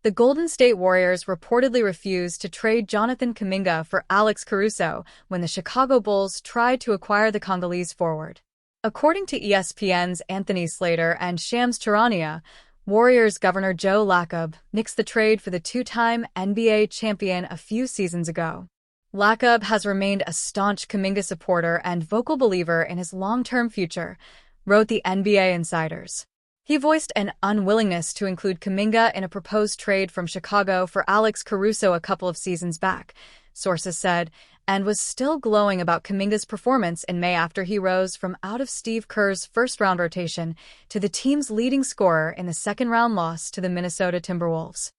The Golden State Warriors reportedly refused to trade Jonathan Kuminga for Alex Caruso when the Chicago Bulls tried to acquire the Congolese forward. According to ESPN's Anthony Slater and Shams Charania, Warriors governor Joe Lacob nixed the trade for the two-time NBA champion a few seasons ago. Lacob has remained a staunch Kuminga supporter and vocal believer in his long-term future, wrote the NBA Insiders. He voiced an unwillingness to include Kuminga in a proposed trade from Chicago for Alex Caruso a couple of seasons back, sources said, and was still glowing about Kuminga's performance in May after he rose from out of Steve Kerr's first-round rotation to the team's leading scorer in the second-round loss to the Minnesota Timberwolves.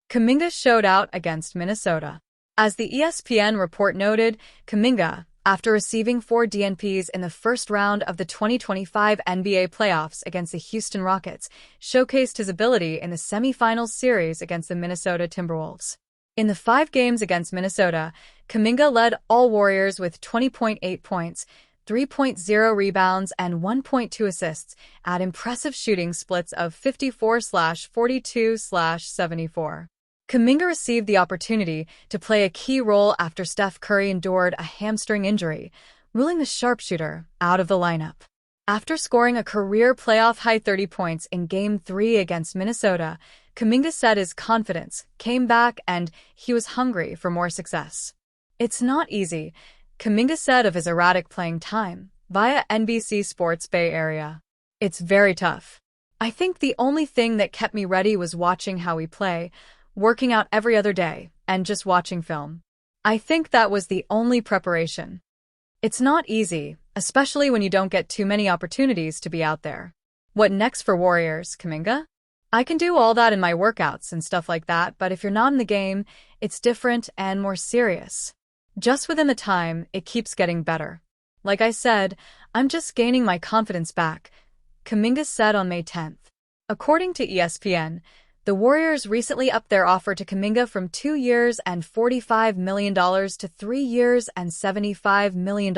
Kuminga showed out against Minnesota. As the ESPN report noted, Kuminga, after receiving 4 DNPs in the first round of the 2025 NBA playoffs against the Houston Rockets, showcased his ability in the semifinals series against the Minnesota Timberwolves. In the 5 games against Minnesota, Kuminga led all Warriors with 20.8 points, 3.0 rebounds, and 1.2 assists at impressive shooting splits of 54/42/74. Kuminga received the opportunity to play a key role after Steph Curry endured a hamstring injury, ruling the sharpshooter out of the lineup. After scoring a career playoff-high 30 points in Game 3 against Minnesota, Kuminga said his confidence came back and he was hungry for more success. "It's not easy," Kuminga said of his erratic playing time via NBC Sports Bay Area. "It's very tough. I think the only thing that kept me ready was watching how we play, working out every other day, and just watching film. I think that was the only preparation. It's not easy, especially when you don't get too many opportunities to be out there." What next for Warriors, Kuminga? "I can do all that in my workouts and stuff like that, but if you're not in the game, it's different and more serious. Just within the time, it keeps getting better. Like I said, I'm just gaining my confidence back," Kuminga said on May 10th. According to ESPN, the Warriors recently upped their offer to Kuminga from 2 years and $45 million to 3 years and $75 million,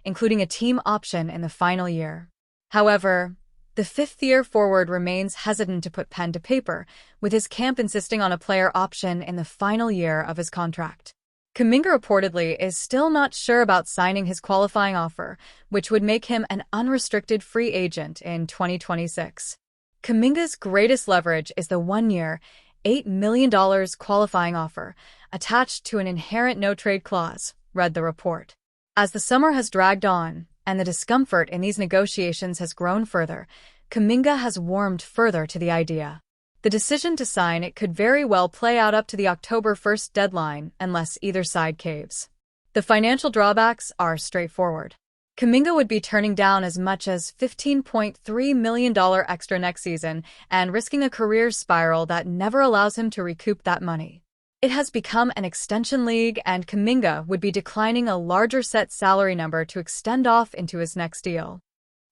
including a team option in the final year. However, the fifth-year forward remains hesitant to put pen to paper, with his camp insisting on a player option in the final year of his contract. Kuminga reportedly is still not sure about signing his qualifying offer, which would make him an unrestricted free agent in 2026. Kuminga's greatest leverage is the 1-year, $8 million qualifying offer, attached to an inherent no-trade clause, read the report. As the summer has dragged on, and the discomfort in these negotiations has grown further, Kuminga has warmed further to the idea. The decision to sign it could very well play out up to the October 1st deadline unless either side caves. The financial drawbacks are straightforward. Kuminga would be turning down as much as $15.3 million extra next season and risking a career spiral that never allows him to recoup that money. It has become an extension league, and Kuminga would be declining a larger set salary number to extend off into his next deal.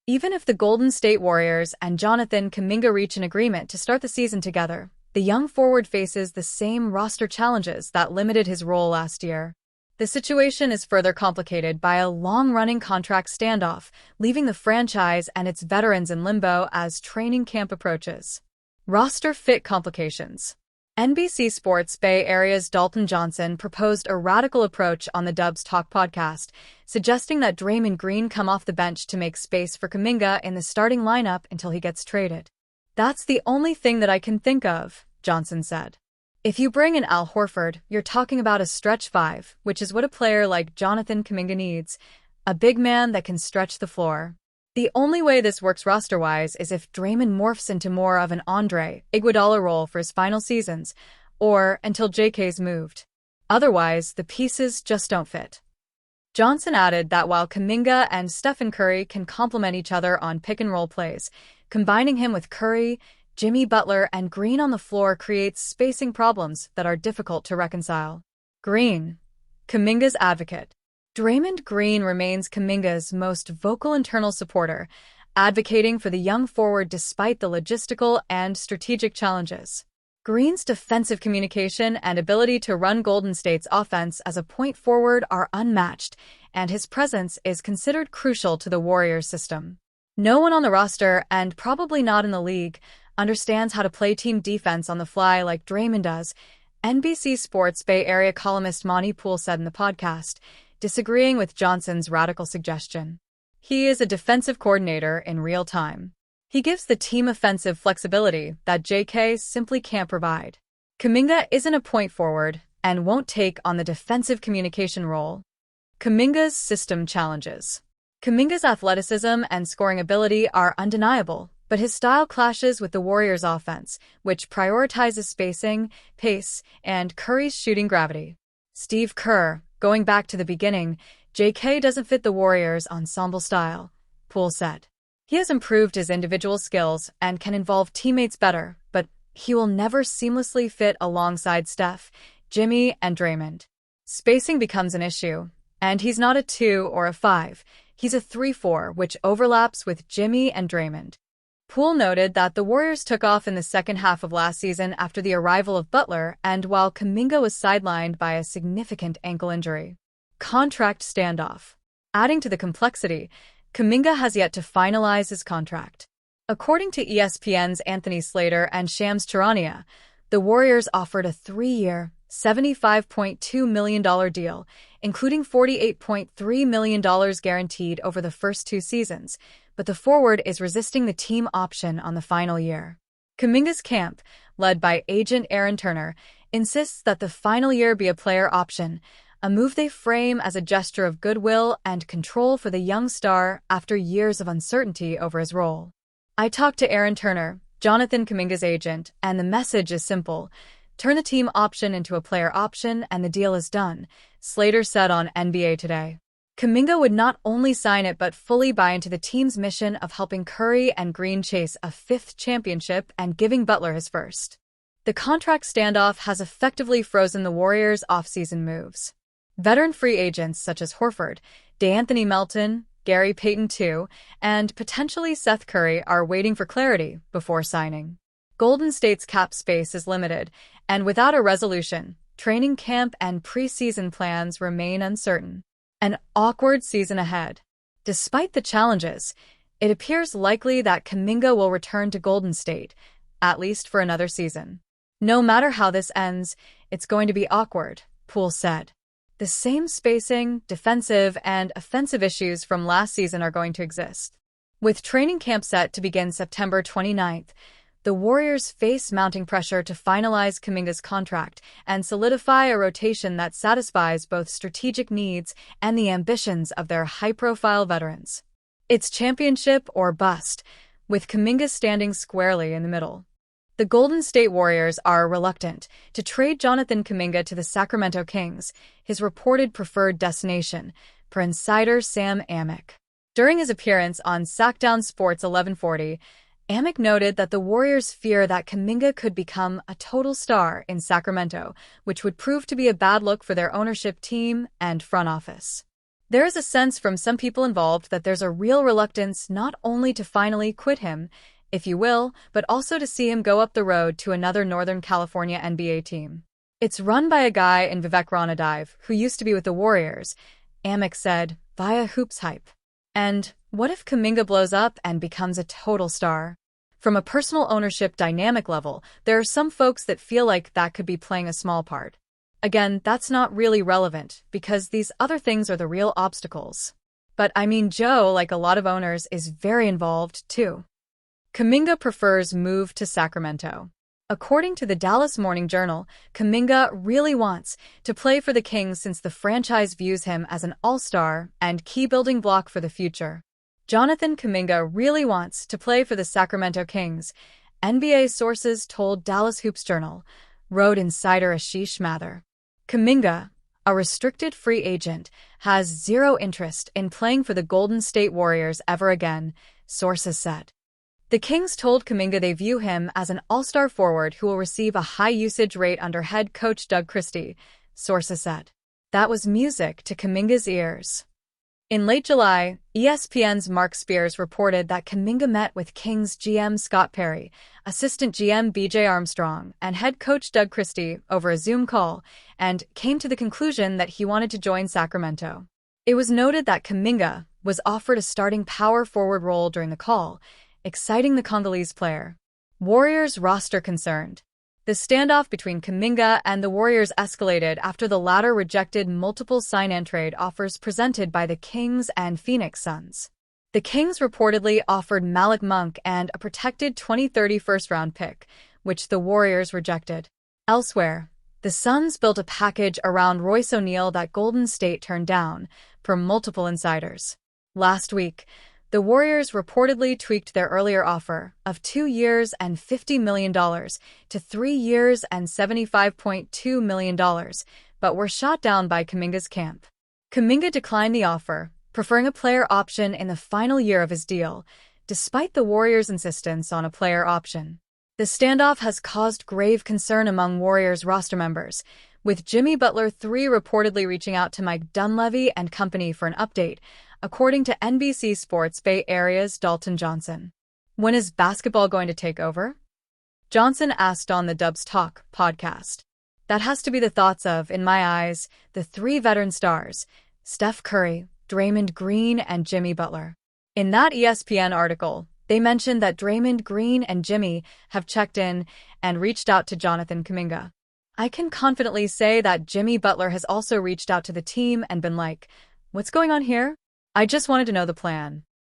Even if the Golden State Warriors and Jonathan Kuminga reach an agreement to start the season together, the young forward faces the same roster challenges that limited his role last year. The situation is further complicated by a long-running contract standoff, leaving the franchise and its veterans in limbo as training camp approaches. Roster fit complications. NBC Sports Bay Area's Dalton Johnson proposed a radical approach on the Dubs Talk podcast, suggesting that Draymond Green come off the bench to make space for Kuminga in the starting lineup until he gets traded. "That's the only thing that I can think of," Johnson said. "If you bring in Al Horford, you're talking about a stretch 5, which is what a player like Jonathan Kuminga needs, a big man that can stretch the floor. The only way this works roster-wise is if Draymond morphs into more of an Andre Iguodala role for his final seasons, or until JK's moved. Otherwise, the pieces just don't fit." Johnson added that while Kuminga and Stephen Curry can complement each other on pick-and-roll plays, combining him with Curry, Jimmy Butler, and Green on the floor creates spacing problems that are difficult to reconcile. Green, Kuminga's advocate. Draymond Green remains Kuminga's most vocal internal supporter, advocating for the young forward despite the logistical and strategic challenges. Green's defensive communication and ability to run Golden State's offense as a point forward are unmatched, and his presence is considered crucial to the Warriors system. No one on the roster, and probably not in the league, understands how to play team defense on the fly like Draymond does, NBC Sports Bay Area columnist Monty Poole said in the podcast, disagreeing with Johnson's radical suggestion. He is a defensive coordinator in real time. He gives the team offensive flexibility that JK simply can't provide. Kuminga isn't a point forward and won't take on the defensive communication role. Kuminga's system challenges. Kuminga's athleticism and scoring ability are undeniable, but his style clashes with the Warriors' offense, which prioritizes spacing, pace, and Curry's shooting gravity. Steve Kerr, going back to the beginning, JK doesn't fit the Warriors' ensemble style, Poole said. He has improved his individual skills and can involve teammates better, but he will never seamlessly fit alongside Steph, Jimmy, and Draymond. Spacing becomes an issue, and he's not a 2 or a 5, he's a 3-4, which overlaps with Jimmy and Draymond. Poole noted that the Warriors took off in the second half of last season after the arrival of Butler and while Kuminga was sidelined by a significant ankle injury. Contract standoff. Adding to the complexity, Kuminga has yet to finalize his contract. According to ESPN's Anthony Slater and Shams Charania, the Warriors offered a 3-year, $75.2 million deal, including $48.3 million guaranteed over the first 2 seasons, but the forward is resisting the team option on the final year. Kuminga's camp, led by agent Aaron Turner, insists that the final year be a player option, a move they frame as a gesture of goodwill and control for the young star after years of uncertainty over his role. I talked to Aaron Turner, Jonathan Kuminga's agent, and the message is simple. Turn the team option into a player option and the deal is done, Slater said on NBA Today. Kuminga would not only sign it but fully buy into the team's mission of helping Curry and Green chase a 5th championship and giving Butler his first. The contract standoff has effectively frozen the Warriors' offseason moves. Veteran free agents such as Horford, DeAnthony Melton, Gary Payton II, and potentially Seth Curry are waiting for clarity before signing. Golden State's cap space is limited, and without a resolution, training camp and preseason plans remain uncertain. An awkward season ahead. Despite the challenges, it appears likely that Kuminga will return to Golden State, at least for another season. No matter how this ends, it's going to be awkward, Poole said. The same spacing, defensive, and offensive issues from last season are going to exist. With training camp set to begin September 29th, the Warriors face mounting pressure to finalize Kuminga's contract and solidify a rotation that satisfies both strategic needs and the ambitions of their high-profile veterans. It's championship or bust, with Kuminga standing squarely in the middle. The Golden State Warriors are reluctant to trade Jonathan Kuminga to the Sacramento Kings, his reported preferred destination, per insider Sam Amick. During his appearance on Sackdown Sports 1140, Amick noted that the Warriors fear that Kuminga could become a total star in Sacramento, which would prove to be a bad look for their ownership team and front office. There is a sense from some people involved that there's a real reluctance not only to finally quit him, if you will, but also to see him go up the road to another Northern California NBA team. It's run by a guy in Vivek Ranadive, who used to be with the Warriors, Amick said, via Hoops Hype. And what if Kuminga blows up and becomes a total star? From a personal ownership dynamic level, there are some folks that feel like that could be playing a small part. Again, that's not really relevant, because these other things are the real obstacles. But I mean, Joe, like a lot of owners, is very involved, too. Kuminga prefers move to Sacramento. According to the Dallas Morning Journal, Kuminga really wants to play for the Kings since the franchise views him as an all-star and key building block for the future. Jonathan Kuminga really wants to play for the Sacramento Kings, NBA sources told Dallas Hoops Journal, wrote insider Ashish Mathur. Kuminga, a restricted free agent, has zero interest in playing for the Golden State Warriors ever again, sources said. The Kings told Kuminga they view him as an all-star forward who will receive a high usage rate under head coach Doug Christie, sources said. That was music to Kuminga's ears. In late July, ESPN's Mark Spears reported that Kuminga met with Kings GM Scott Perry, assistant GM BJ Armstrong, and head coach Doug Christie over a Zoom call, and came to the conclusion that he wanted to join Sacramento. It was noted that Kuminga was offered a starting power forward role during the call, exciting the Congolese player. Warriors roster concerned. The standoff between Kuminga and the Warriors escalated after the latter rejected multiple sign-and-trade offers presented by the Kings and Phoenix Suns. The Kings reportedly offered Malik Monk and a protected 2030 first-round pick, which the Warriors rejected. Elsewhere, the Suns built a package around Royce O'Neal that Golden State turned down, per multiple insiders. Last week, the Warriors reportedly tweaked their earlier offer of 2 years and $50 million to 3 years and $75.2 million, but were shot down by Kuminga's camp. Kuminga declined the offer, preferring a player option in the final year of his deal, despite the Warriors' insistence on a player option. The standoff has caused grave concern among Warriors roster members, with Jimmy Butler III reportedly reaching out to Mike Dunleavy and company for an update, according to NBC Sports Bay Area's Dalton Johnson. When is basketball going to take over? Johnson asked on the Dubs Talk podcast. That has to be the thoughts of, in my eyes, the 3 veteran stars, Steph Curry, Draymond Green, and Jimmy Butler. In that ESPN article, they mentioned that Draymond Green and Jimmy have checked in and reached out to Jonathan Kuminga. I can confidently say that Jimmy Butler has also reached out to the team and been like, "What's going on here? I just wanted to know the plan."